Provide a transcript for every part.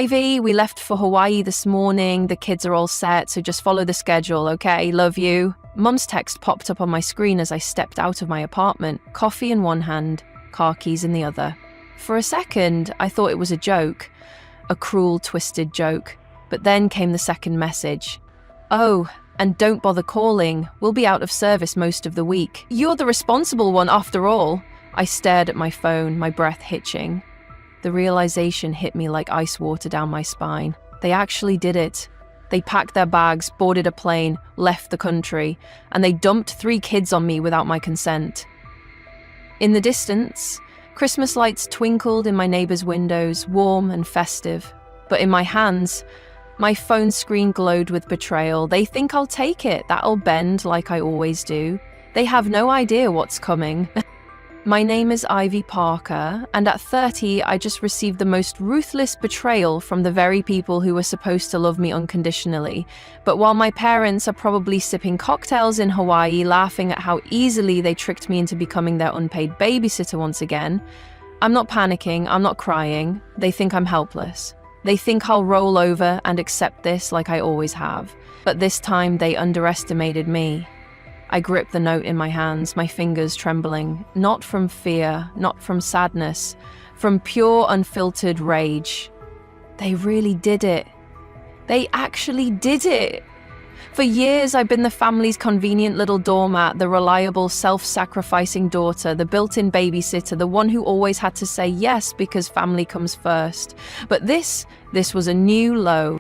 Ivy, we left for Hawaii this morning. The kids are all set, so just follow the schedule, okay? Love you. Mum's text popped up on my screen as I stepped out of my apartment, coffee in one hand, car keys in the other. For a second, I thought it was a joke, a cruel, twisted joke. But then came the second message. Oh, and don't bother calling. We'll be out of service most of the week. You're the responsible one after all. I stared at my phone, my breath hitching. The realization hit me like ice water down my spine. They actually did it. They packed their bags, boarded a plane, left the country, and they dumped 3 kids on me without my consent. In the distance, Christmas lights twinkled in my neighbors' windows, warm and festive. But in my hands, my phone screen glowed with betrayal. They think I'll take it, that I'll bend like I always do. They have no idea what's coming. My name is Ivy Parker, and at 30, I just received the most ruthless betrayal from the very people who were supposed to love me unconditionally. But while my parents are probably sipping cocktails in Hawaii, laughing at how easily they tricked me into becoming their unpaid babysitter once again, I'm not panicking, I'm not crying. They think I'm helpless. They think I'll roll over and accept this like I always have. But this time, they underestimated me. I gripped the note in my hands, my fingers trembling, not from fear, not from sadness, from pure, unfiltered rage. They really did it. They actually did it. For years, I've been the family's convenient little doormat, the reliable, self-sacrificing daughter, the built-in babysitter, the one who always had to say yes because family comes first. But this was a new low.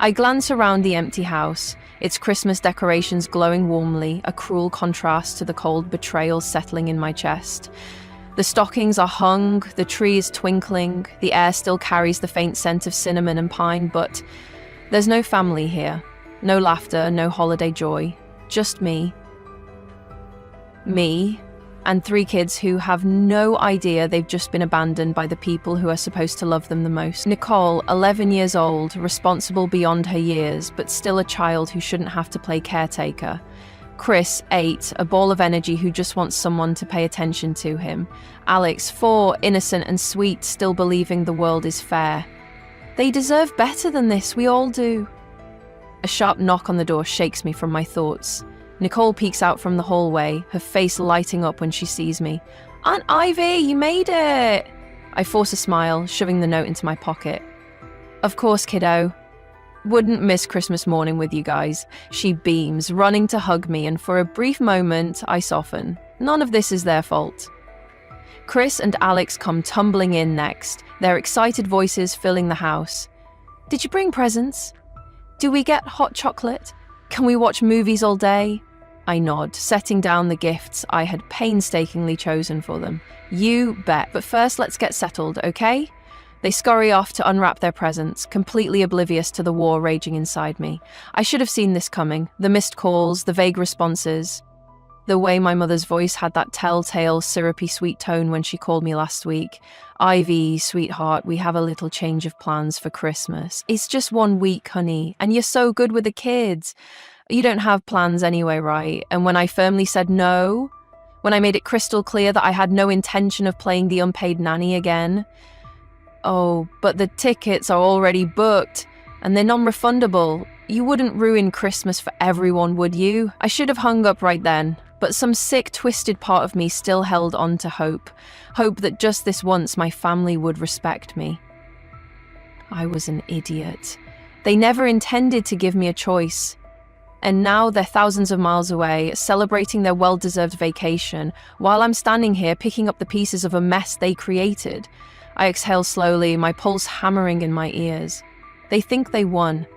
I glance around the empty house, its Christmas decorations glowing warmly, a cruel contrast to the cold betrayal settling in my chest. The stockings are hung, the tree is twinkling, the air still carries the faint scent of cinnamon and pine, but there's no family here. No laughter, no holiday joy. Just me. Me, and 3 kids who have no idea they've just been abandoned by the people who are supposed to love them the most. Nicole, 11 years old, responsible beyond her years, but still a child who shouldn't have to play caretaker. Chris, 8, a ball of energy who just wants someone to pay attention to him. Alex, 4, innocent and sweet, still believing the world is fair. They deserve better than this, we all do. A sharp knock on the door shakes me from my thoughts. Nicole peeks out from the hallway, her face lighting up when she sees me. Aunt Ivy, you made it! I force a smile, shoving the note into my pocket. Of course, kiddo. Wouldn't miss Christmas morning with you guys. She beams, running to hug me, and for a brief moment, I soften. None of this is their fault. Chris and Alex come tumbling in next, their excited voices filling the house. Did you bring presents? Do we get hot chocolate? Can we watch movies all day? I nod, setting down the gifts I had painstakingly chosen for them. You bet. But first, let's get settled, okay? They scurry off to unwrap their presents, completely oblivious to the war raging inside me. I should have seen this coming. The missed calls, the vague responses. The way my mother's voice had that telltale, syrupy sweet tone when she called me last week. Ivy, sweetheart, we have a little change of plans for Christmas. It's just 1 week, honey, and you're so good with the kids. You don't have plans anyway, right? And when I firmly said no, when I made it crystal clear that I had no intention of playing the unpaid nanny again. Oh, but the tickets are already booked, and they're non-refundable. You wouldn't ruin Christmas for everyone, would you? I should have hung up right then. But some sick, twisted part of me still held on to hope. Hope that just this once my family would respect me. I was an idiot. They never intended to give me a choice. And now they're thousands of miles away, celebrating their well-deserved vacation, while I'm standing here picking up the pieces of a mess they created. I exhale slowly, my pulse hammering in my ears. They think they won.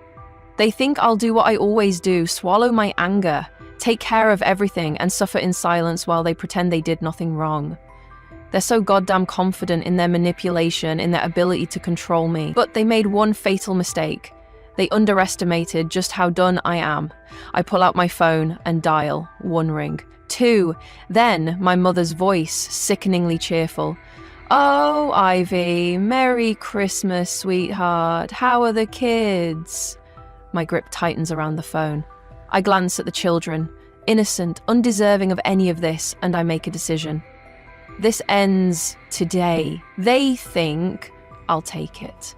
They think I'll do what I always do, swallow my anger, take care of everything, and suffer in silence while they pretend they did nothing wrong. They're so goddamn confident in their manipulation, in their ability to control me. But they made one fatal mistake. They underestimated just how done I am. I pull out my phone and dial. 1 ring. 2. Then my mother's voice, sickeningly cheerful. Oh, Ivy, Merry Christmas, sweetheart. How are the kids? My grip tightens around the phone. I glance at the children, innocent, undeserving of any of this, and I make a decision. This ends today. They think I'll take it.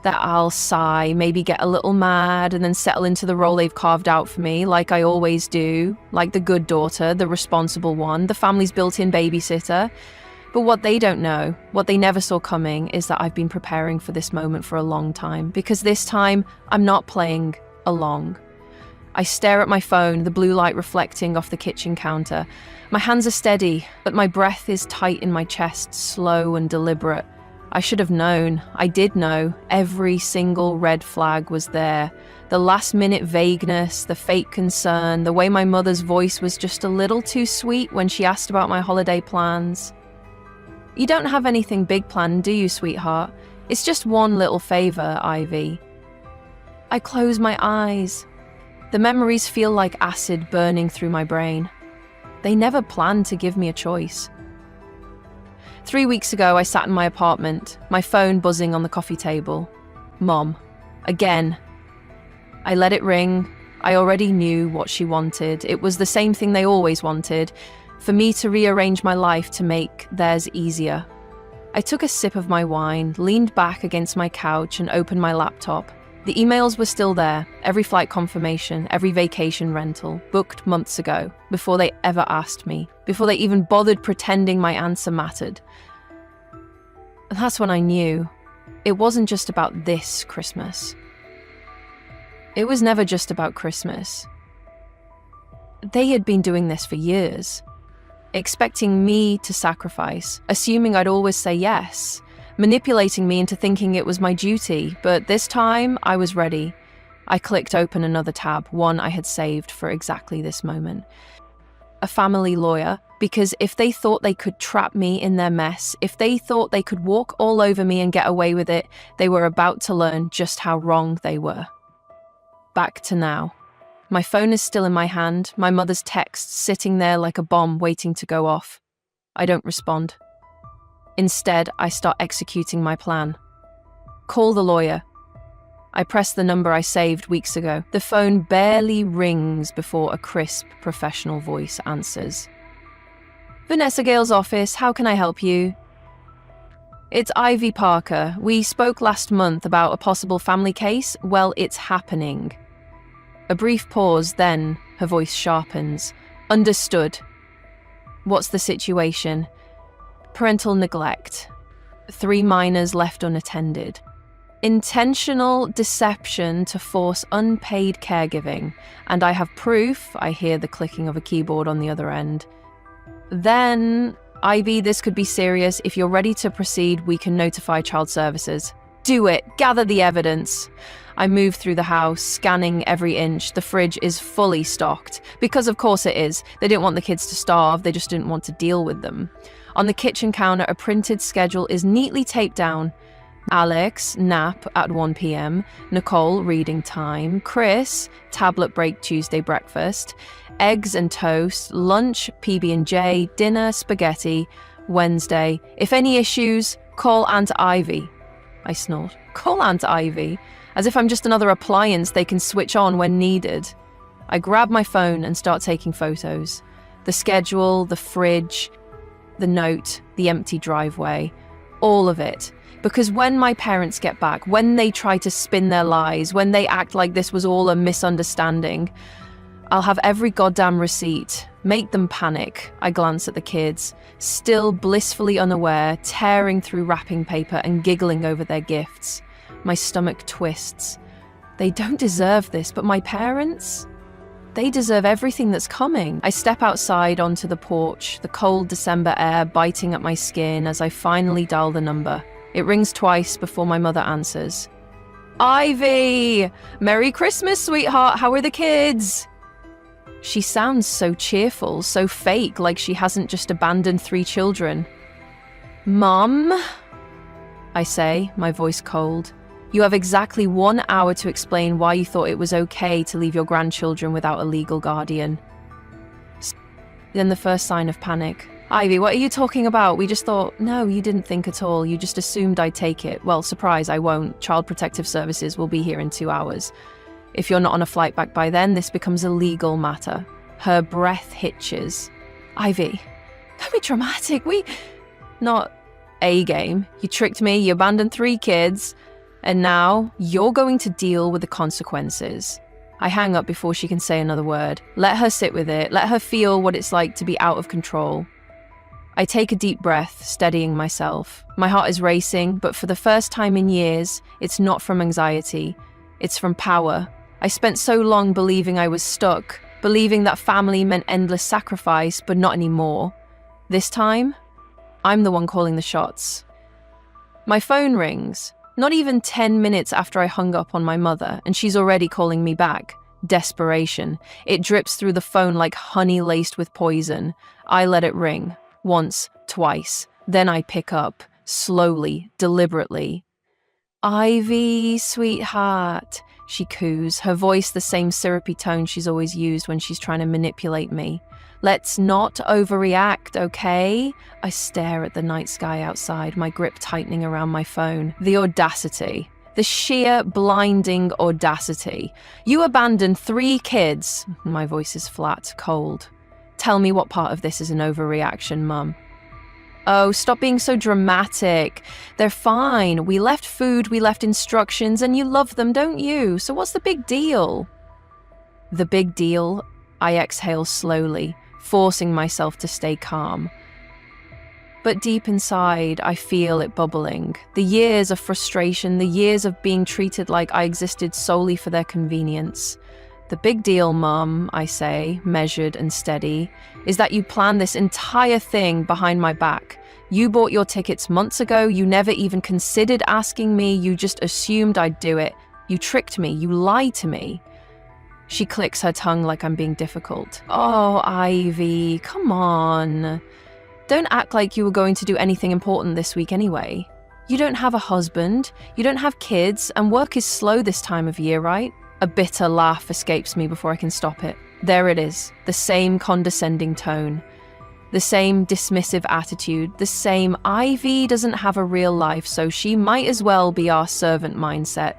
that I'll sigh, maybe get a little mad, and then settle into the role they've carved out for me, like I always do, like the good daughter, the responsible one, the family's built-in babysitter. But what they don't know, what they never saw coming, is that I've been preparing for this moment for a long time, because this time I'm not playing along. I stare at my phone, the blue light reflecting off the kitchen counter. My hands are steady, but my breath is tight in my chest, slow and deliberate. I should have known. I did know. Every single red flag was there. The last-minute vagueness, the fake concern, the way my mother's voice was just a little too sweet when she asked about my holiday plans. You don't have anything big planned, do you, sweetheart? It's just one little favor, Ivy. I close my eyes. The memories feel like acid burning through my brain. They never planned to give me a choice. 3 weeks ago, I sat in my apartment, my phone buzzing on the coffee table. Mom. Again. I let it ring. I already knew what she wanted. It was the same thing they always wanted, for me to rearrange my life to make theirs easier. I took a sip of my wine, leaned back against my couch, and opened my laptop. The emails were still there, every flight confirmation, every vacation rental, booked months ago, before they ever asked me, before they even bothered pretending my answer mattered. And that's when I knew it wasn't just about this Christmas. It was never just about Christmas. They had been doing this for years, expecting me to sacrifice, assuming I'd always say yes, manipulating me into thinking it was my duty, but this time I was ready. I clicked open another tab, one I had saved for exactly this moment. A family lawyer, because if they thought they could trap me in their mess, if they thought they could walk all over me and get away with it, they were about to learn just how wrong they were. Back to now. My phone is still in my hand, my mother's text sitting there like a bomb waiting to go off. I don't respond. Instead, I start executing my plan. Call the lawyer. I press the number I saved weeks ago. The phone barely rings before a crisp, professional voice answers. Vanessa Gale's office, how can I help you? It's Ivy Parker. We spoke last month about a possible family case. Well, it's happening. A brief pause, then her voice sharpens. Understood. What's the situation? Parental neglect. 3 minors left unattended. Intentional deception to force unpaid caregiving. And I have proof. I hear the clicking of a keyboard on the other end. Then, Ivy, this could be serious. If you're ready to proceed, we can notify child services. Do it. Gather the evidence. I move through the house, scanning every inch. The fridge is fully stocked. Because of course it is. They didn't want the kids to starve. They just didn't want to deal with them. On the kitchen counter, a printed schedule is neatly taped down. Alex, nap at 1 p.m. Nicole, reading time. Chris, tablet break Tuesday breakfast. Eggs and toast. Lunch, PB&J. Dinner, spaghetti. Wednesday. If any issues, call Aunt Ivy. I snort. Call Aunt Ivy. As if I'm just another appliance they can switch on when needed. I grab my phone and start taking photos. The schedule, the fridge, the note, the empty driveway. All of it. Because when my parents get back, when they try to spin their lies, when they act like this was all a misunderstanding, I'll have every goddamn receipt. Make them panic. I glance at the kids, still blissfully unaware, tearing through wrapping paper and giggling over their gifts. My stomach twists. They don't deserve this, but my parents? They deserve everything that's coming. I step outside onto the porch, the cold December air biting at my skin as I finally dial the number. It rings twice before my mother answers. Ivy! Merry Christmas, sweetheart! How are the kids? She sounds so cheerful, so fake, like she hasn't just abandoned 3 children. Mom? I say, my voice cold. You have exactly 1 hour to explain why you thought it was okay to leave your grandchildren without a legal guardian. Then the first sign of panic. Ivy, what are you talking about? We just thought, no, you didn't think at all. You just assumed I'd take it. Well, surprise, I won't. Child Protective Services will be here in 2 hours. If you're not on a flight back by then, this becomes a legal matter. Her breath hitches. Ivy, don't be dramatic. Not a game. You tricked me, you abandoned 3 kids. And now you're going to deal with the consequences. I hang up before she can say another word. Let her sit with it. Let her feel what it's like to be out of control. I take a deep breath, steadying myself. My heart is racing, but for the first time in years, it's not from anxiety. It's from power. I spent so long believing I was stuck, believing that family meant endless sacrifice, but not anymore. This time, I'm the one calling the shots. My phone rings, not even 10 minutes after I hung up on my mother, and she's already calling me back. Desperation. It drips through the phone like honey laced with poison. I let it ring. Once, twice. Then I pick up, slowly, deliberately. "Ivy, sweetheart," she coos, her voice the same syrupy tone she's always used when she's trying to manipulate me. "Let's not overreact, okay?" I stare at the night sky outside, my grip tightening around my phone. The audacity. The sheer, blinding audacity. "You abandoned 3 kids." My voice is flat, cold. "Tell me what part of this is an overreaction, Mum." "Oh, stop being so dramatic. They're fine. We left food, we left instructions, and you love them, don't you? So what's the big deal?" The big deal? I exhale slowly, forcing myself to stay calm. But deep inside, I feel it bubbling. The years of frustration, the years of being treated like I existed solely for their convenience. "The big deal, Mum," I say, measured and steady, "is that you planned this entire thing behind my back. You bought your tickets months ago, you never even considered asking me, you just assumed I'd do it. You tricked me, you lied to me." She clicks her tongue like I'm being difficult. "Oh, Ivy, come on. Don't act like you were going to do anything important this week anyway. You don't have a husband, you don't have kids, and work is slow this time of year, right?" A bitter laugh escapes me before I can stop it. There it is, the same condescending tone, the same dismissive attitude, the same "Ivy doesn't have a real life, so she might as well be our servant" mindset.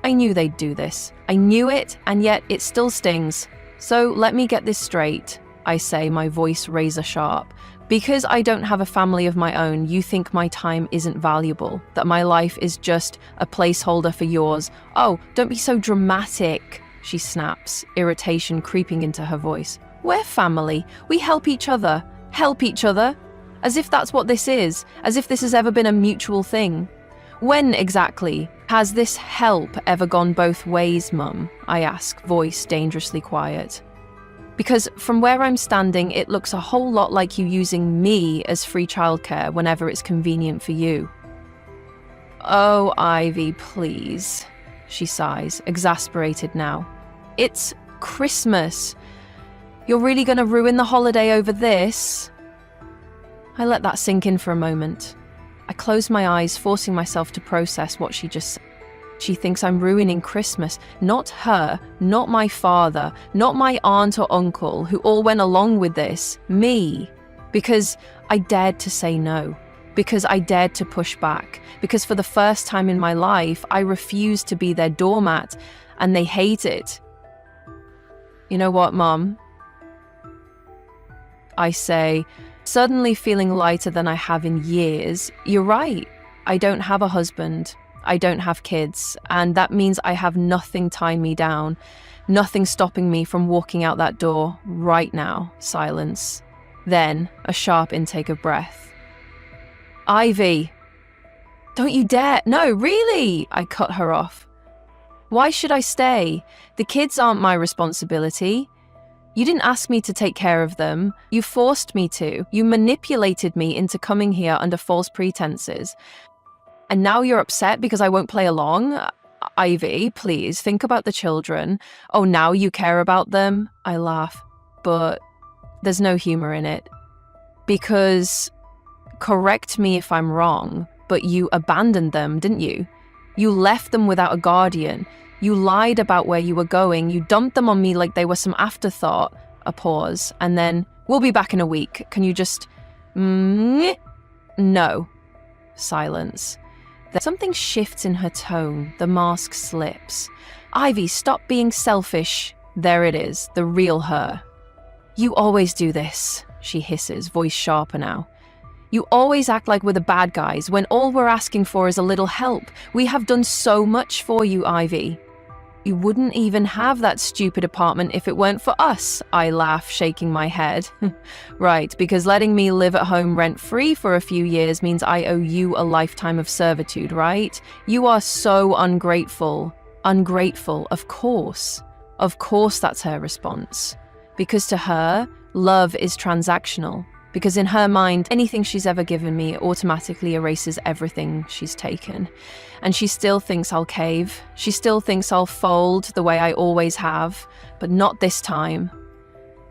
I knew they'd do this. I knew it, and yet it still stings. "So let me get this straight," I say, my voice razor sharp. "Because I don't have a family of my own, you think my time isn't valuable, that my life is just a placeholder for yours. Oh, don't be so dramatic," she snaps, irritation creeping into her voice. "We're family. We help each other. Help each other. As if that's what this is, as if this has ever been a mutual thing. When exactly has this help ever gone both ways, Mum?" I ask, voice dangerously quiet. Because from where I'm standing, it looks a whole lot like you using me as free childcare whenever it's convenient for you. "Oh, Ivy, please," she sighs, exasperated now. "It's Christmas. You're really going to ruin the holiday over this?" I let that sink in for a moment. I close my eyes, forcing myself to process what she just said. She thinks I'm ruining Christmas. Not her, not my father, not my aunt or uncle who all went along with this. Me. Because I dared to say no. Because I dared to push back. Because for the first time in my life, I refused to be their doormat, and they hate it. "You know what, Mom?" I say, suddenly feeling lighter than I have in years. "You're right. I don't have a husband. I don't have kids, and that means I have nothing tying me down, nothing stopping me from walking out that door right now." Silence. Then a sharp intake of breath. "Ivy, don't you dare. No, really," I cut her off. "Why should I stay? The kids aren't my responsibility. You didn't ask me to take care of them. You forced me to. You manipulated me into coming here under false pretenses. And now you're upset because I won't play along? Ivy, please, think about the children. Oh, now you care about them?" I laugh, but there's no humor in it. "Because, correct me if I'm wrong, but you abandoned them, didn't you? You left them without a guardian. You lied about where you were going. You dumped them on me like they were some afterthought." A pause, and then, "We'll be back in a week. Can you just..." "No." Silence. Something shifts in her tone. The mask slips. "Ivy, stop being selfish." There it is, the real her. "You always do this," she hisses, voice sharper now. You always act like we're the bad guys when all we're asking for is a little help. We have done so much for you, Ivy. You wouldn't even have that stupid apartment if it weren't for us, I laugh, shaking my head. Right, because letting me live at home rent-free for a few years means I owe you a lifetime of servitude, right? You are so ungrateful. Ungrateful, of course. Of course that's her response. Because to her, love is transactional. Because in her mind, anything she's ever given me automatically erases everything she's taken. And she still thinks I'll cave. She still thinks I'll fold the way I always have, but not this time.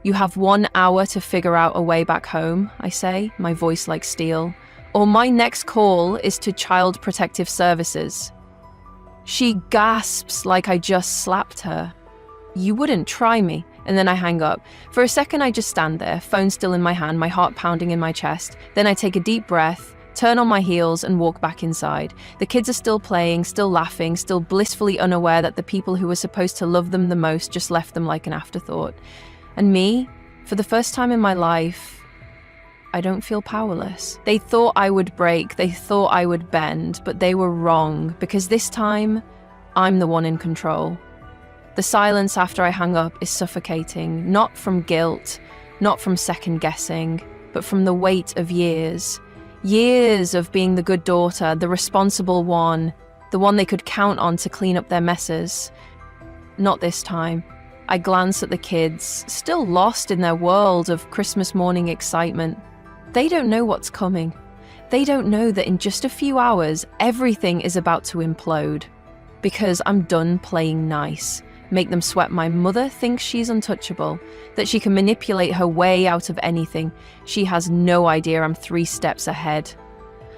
You have 1 hour to figure out a way back home, I say, my voice like steel. Or my next call is to Child Protective Services. She gasps like I just slapped her. You wouldn't try me. And then I hang up. For a second, I just stand there, phone still in my hand, my heart pounding in my chest. Then I take a deep breath, turn on my heels, and walk back inside. The kids are still playing, still laughing, still blissfully unaware that the people who were supposed to love them the most just left them like an afterthought. And me, for the first time in my life, I don't feel powerless. They thought I would break, they thought I would bend, but they were wrong, because this time, I'm the one in control. The silence after I hang up is suffocating, not from guilt, not from second guessing, but from the weight of years. Years of being the good daughter, the responsible one, the one they could count on to clean up their messes. Not this time. I glance at the kids, still lost in their world of Christmas morning excitement. They don't know what's coming. They don't know that in just a few hours, everything is about to implode. Because I'm done playing nice. Make them sweat my mother thinks she's untouchable, that she can manipulate her way out of anything. She has no idea I'm 3 steps ahead.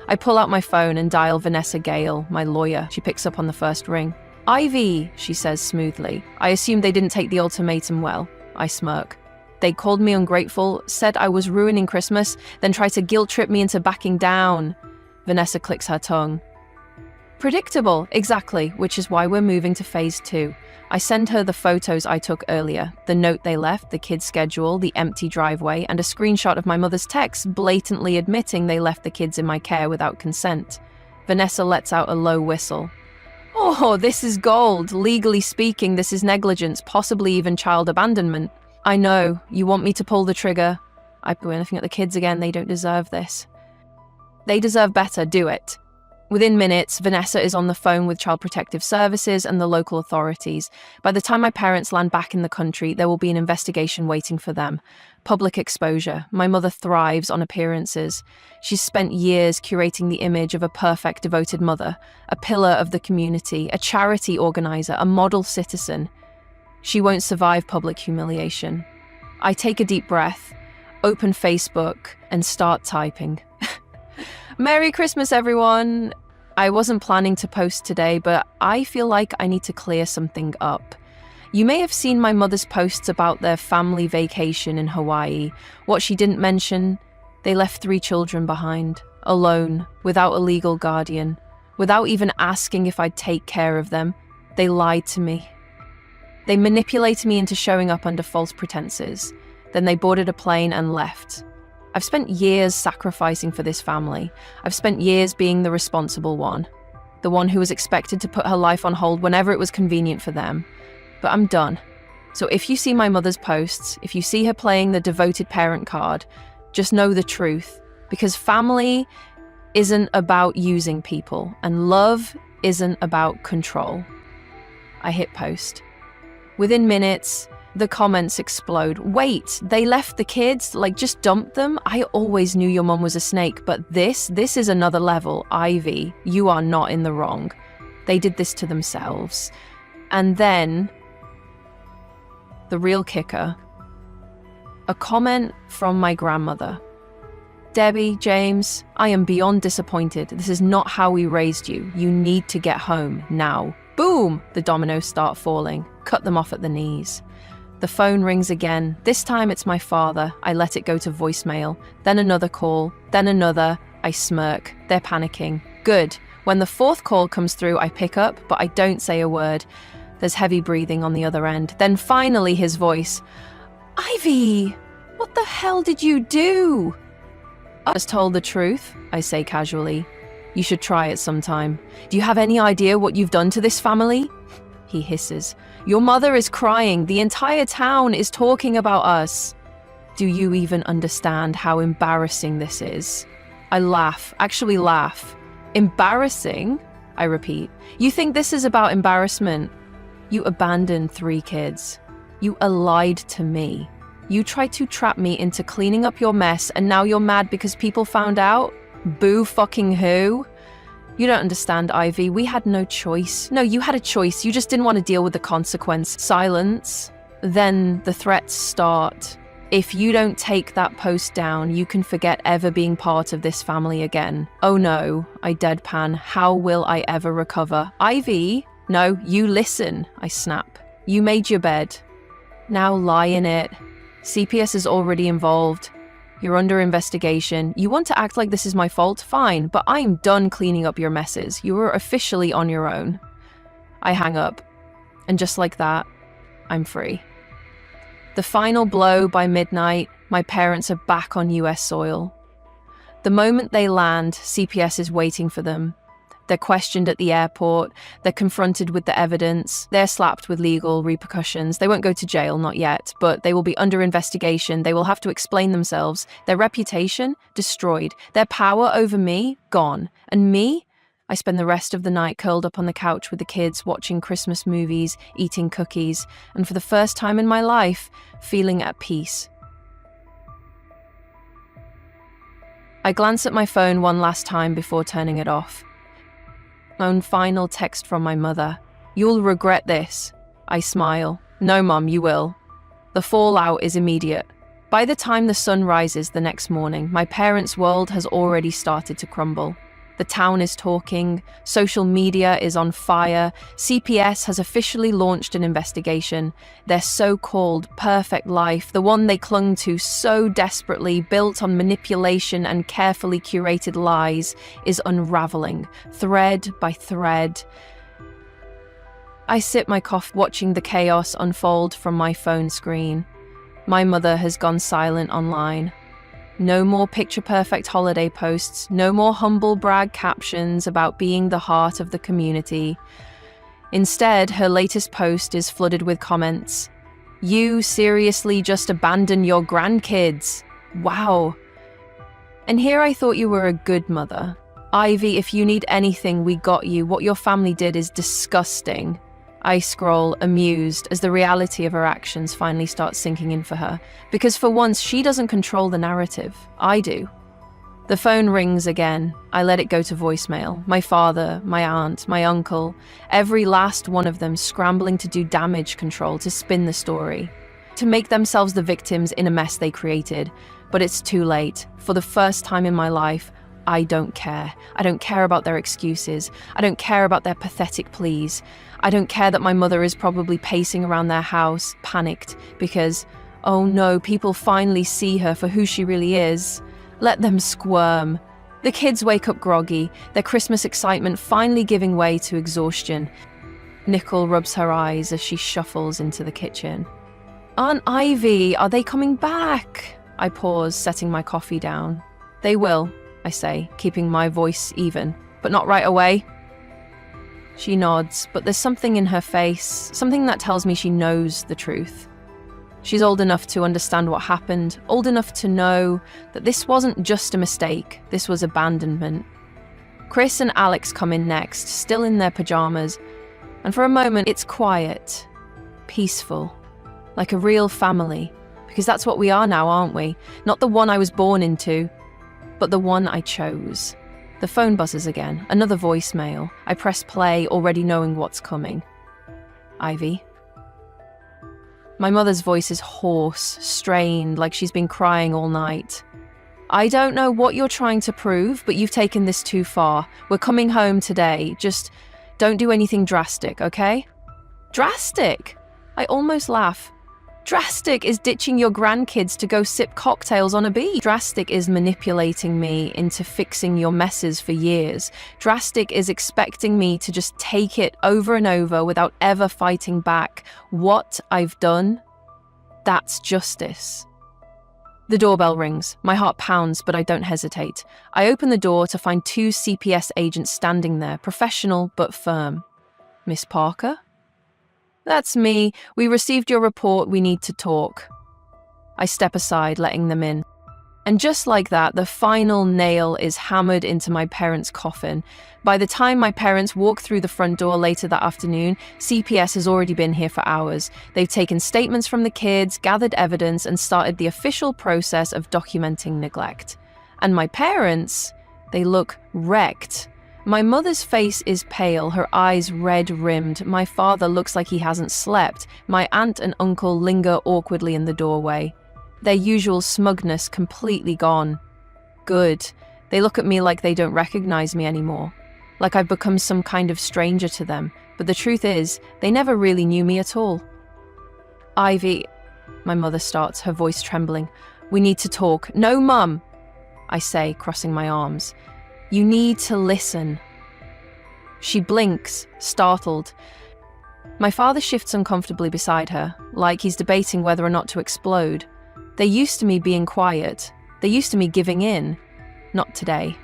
I pull out my phone and dial Vanessa Gale, my lawyer. She picks up on the first ring. Ivy, she says smoothly. I assume they didn't take the ultimatum well. I smirk. They called me ungrateful, said I was ruining Christmas, then tried to guilt trip me into backing down. Vanessa clicks her tongue. Predictable, exactly, which is why we're moving to phase 2. I send her the photos I took earlier, the note they left, the kids' schedule, the empty driveway, and a screenshot of my mother's text blatantly admitting they left the kids in my care without consent. Vanessa lets out a low whistle. Oh, this is gold. Legally speaking, this is negligence, possibly even child abandonment. I know, you want me to pull the trigger. I point anything at the kids again, they don't deserve this. They deserve better, do it. Within minutes, Vanessa is on the phone with Child Protective Services and the local authorities. By the time my parents land back in the country, there will be an investigation waiting for them. Public exposure. My mother thrives on appearances. She's spent years curating the image of a perfect, devoted mother, a pillar of the community, a charity organizer, a model citizen. She won't survive public humiliation. I take a deep breath, open Facebook, and start typing. Merry Christmas, everyone! I wasn't planning to post today, but I feel like I need to clear something up. You may have seen my mother's posts about their family vacation in Hawaii. What she didn't mention, they left 3 children behind, alone, without a legal guardian, without even asking if I'd take care of them. They lied to me. They manipulated me into showing up under false pretenses. Then they boarded a plane and left. I've spent years sacrificing for this family. I've spent years being the responsible one, the one who was expected to put her life on hold whenever it was convenient for them. But I'm done. So if you see my mother's posts, if you see her playing the devoted parent card, just know the truth, because family isn't about using people, and love isn't about control. I hit post. Within minutes, the comments explode. Wait, they left the kids? Like, just dumped them? I always knew your mum was a snake, but this is another level. Ivy, you are not in the wrong. They did this to themselves. And then, the real kicker, a comment from my grandmother. Debbie, James, I am beyond disappointed. This is not how we raised you. You need to get home now. Boom! The dominoes start falling. Cut them off at the knees. The phone rings again. This time it's my father. I let it go to voicemail. Then another call. Then another. I smirk. They're panicking. Good. When the 4th call comes through, I pick up, but I don't say a word. There's heavy breathing on the other end. Then finally his voice. Ivy! What the hell did you do? I just told the truth, I say casually. You should try it sometime. Do you have any idea what you've done to this family? He hisses. Your mother is crying. The entire town is talking about us. Do you even understand how embarrassing this is? I laugh, actually laugh. Embarrassing? I repeat. You think this is about embarrassment? You abandoned 3 kids. You lied to me. You tried to trap me into cleaning up your mess, and now you're mad because people found out? Boo fucking who? You don't understand, Ivy. We had no choice. No, you had a choice. You just didn't want to deal with the consequence. Silence. Then the threats start. If you don't take that post down, you can forget ever being part of this family again. Oh no, I deadpan. How will I ever recover? Ivy? No, you listen, I snap. You made your bed. Now lie in it. CPS is already involved. You're under investigation. You want to act like this is my fault? Fine, but I'm done cleaning up your messes. You are officially on your own. I hang up. And just like that, I'm free. The final blow by midnight, my parents are back on US soil. The moment they land, CPS is waiting for them. They're questioned at the airport, they're confronted with the evidence, they're slapped with legal repercussions. They won't go to jail, not yet, but they will be under investigation. They will have to explain themselves. Their reputation, destroyed. Their power over me, gone. And me? I spend the rest of the night curled up on the couch with the kids, watching Christmas movies, eating cookies, and for the first time in my life, feeling at peace. I glance at my phone one last time before turning it off. One final text from my mother. You'll regret this. I smile. No, Mum, you will. The fallout is immediate. By the time the sun rises the next morning, my parents' world has already started to crumble. The town is talking, social media is on fire, CPS has officially launched an investigation. Their so-called perfect life, the one they clung to so desperately, built on manipulation and carefully curated lies, is unraveling, thread by thread. I sip my coffee, watching the chaos unfold from my phone screen. My mother has gone silent online. No more picture-perfect holiday posts, no more humble brag captions about being the heart of the community. Instead, her latest post is flooded with comments. You seriously just abandon your grandkids? Wow. And here I thought you were a good mother. Ivy, if you need anything, we got you. What your family did is disgusting. I scroll, amused, as the reality of her actions finally starts sinking in for her. Because for once, she doesn't control the narrative. I do. The phone rings again. I let it go to voicemail. My father, my aunt, my uncle, every last one of them scrambling to do damage control to spin the story, to make themselves the victims in a mess they created. But it's too late. For the first time in my life, I don't care. I don't care about their excuses. I don't care about their pathetic pleas. I don't care that my mother is probably pacing around their house, panicked, because, oh no, people finally see her for who she really is. Let them squirm. The kids wake up groggy, their Christmas excitement finally giving way to exhaustion. Nicole rubs her eyes as she shuffles into the kitchen. Aunt Ivy, are they coming back? I pause, setting my coffee down. They will, I say, keeping my voice even, but not right away. She nods, but there's something in her face, something that tells me she knows the truth. She's old enough to understand what happened, old enough to know that this wasn't just a mistake, this was abandonment. Chris and Alex come in next, still in their pajamas, and for a moment it's quiet, peaceful, like a real family, because that's what we are now, aren't we? Not the one I was born into, but the one I chose. The phone buzzes again, another voicemail. I press play, already knowing what's coming. Ivy. My mother's voice is hoarse, strained, like she's been crying all night. I don't know what you're trying to prove, but you've taken this too far. We're coming home today. Just don't do anything drastic, okay? Drastic? I almost laugh. Drastic is ditching your grandkids to go sip cocktails on a beach. Drastic is manipulating me into fixing your messes for years. Drastic is expecting me to just take it over and over without ever fighting back. What I've done, that's justice. The doorbell rings. My heart pounds, but I don't hesitate. I open the door to find two CPS agents standing there, professional but firm. Miss Parker? That's me. We received your report. We need to talk. I step aside, letting them in. And just like that, the final nail is hammered into my parents' coffin. By the time my parents walk through the front door later that afternoon, CPS has already been here for hours. They've taken statements from the kids, gathered evidence, and started the official process of documenting neglect. And my parents, they look wrecked. My mother's face is pale, her eyes red-rimmed. My father looks like he hasn't slept. My aunt and uncle linger awkwardly in the doorway. Their usual smugness completely gone. Good. They look at me like they don't recognize me anymore. Like I've become some kind of stranger to them. But the truth is, they never really knew me at all. Ivy, my mother starts, her voice trembling. We need to talk. No, Mum, I say, crossing my arms. You need to listen. She blinks, startled. My father shifts uncomfortably beside her, like he's debating whether or not to explode. They're used to me being quiet. They're used to me giving in. Not today.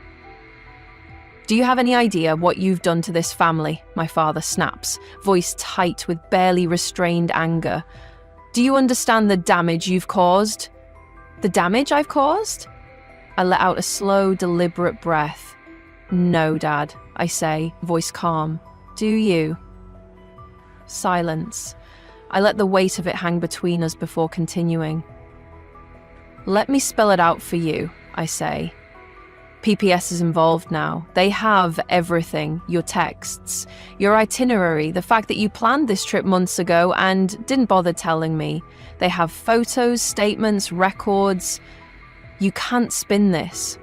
Do you have any idea what you've done to this family? My father snaps, voice tight with barely restrained anger. Do you understand the damage you've caused? The damage I've caused? I let out a slow, deliberate breath. No, Dad, I say, voice calm. Do you? Silence. I let the weight of it hang between us before continuing. Let me spell it out for you, I say. PPS is involved now. They have everything, your texts, your itinerary, the fact that you planned this trip months ago and didn't bother telling me. They have photos, statements, records. You can't spin this.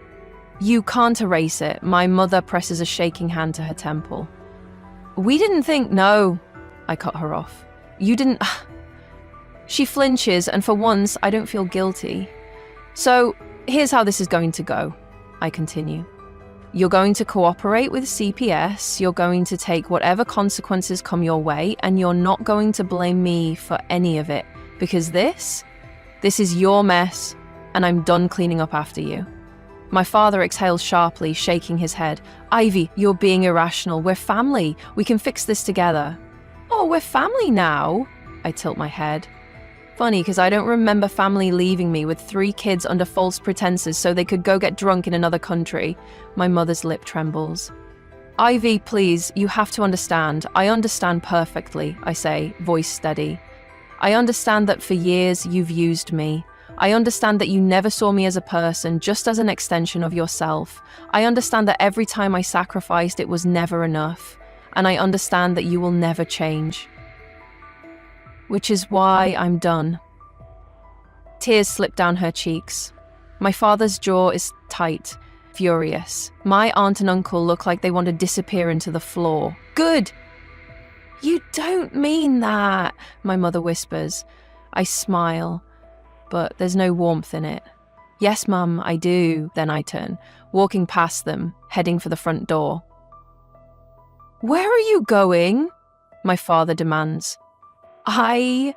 You can't erase it. My mother presses a shaking hand to her temple. We didn't think, no, I cut her off. You didn't. She flinches, and for once, I don't feel guilty. So, here's how this is going to go, I continue. You're going to cooperate with CPS, you're going to take whatever consequences come your way, and you're not going to blame me for any of it, because this is your mess, and I'm done cleaning up after you. My father exhales sharply, shaking his head. Ivy, you're being irrational. We're family. We can fix this together. Oh, we're family now? I tilt my head. Funny, because I don't remember family leaving me with 3 kids under false pretenses so they could go get drunk in another country. My mother's lip trembles. Ivy, please, you have to understand. I understand perfectly, I say, voice steady. I understand that for years you've used me. I understand that you never saw me as a person, just as an extension of yourself. I understand that every time I sacrificed, it was never enough. And I understand that you will never change. Which is why I'm done. Tears slip down her cheeks. My father's jaw is tight, furious. My aunt and uncle look like they want to disappear into the floor. Good! You don't mean that, my mother whispers. I smile, but there's no warmth in it. Yes, Mum, I do. Then I turn, walking past them, heading for the front door. Where are you going? My father demands. I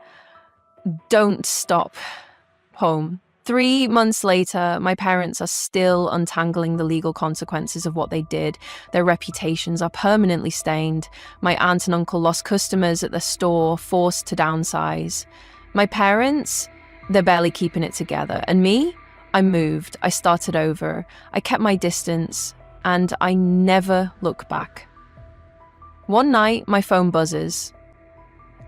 don't stop. Home. 3 months later, my parents are still untangling the legal consequences of what they did. Their reputations are permanently stained. My aunt and uncle lost customers at the store, forced to downsize. My parents, they're barely keeping it together. And me? I moved. I started over. I kept my distance, and I never look back. One night, my phone buzzes.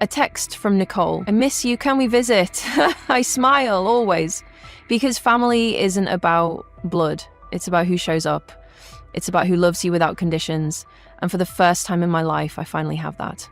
A text from Nicole. I miss you, can we visit? I smile, always. Because family isn't about blood. It's about who shows up. It's about who loves you without conditions. And for the first time in my life, I finally have that.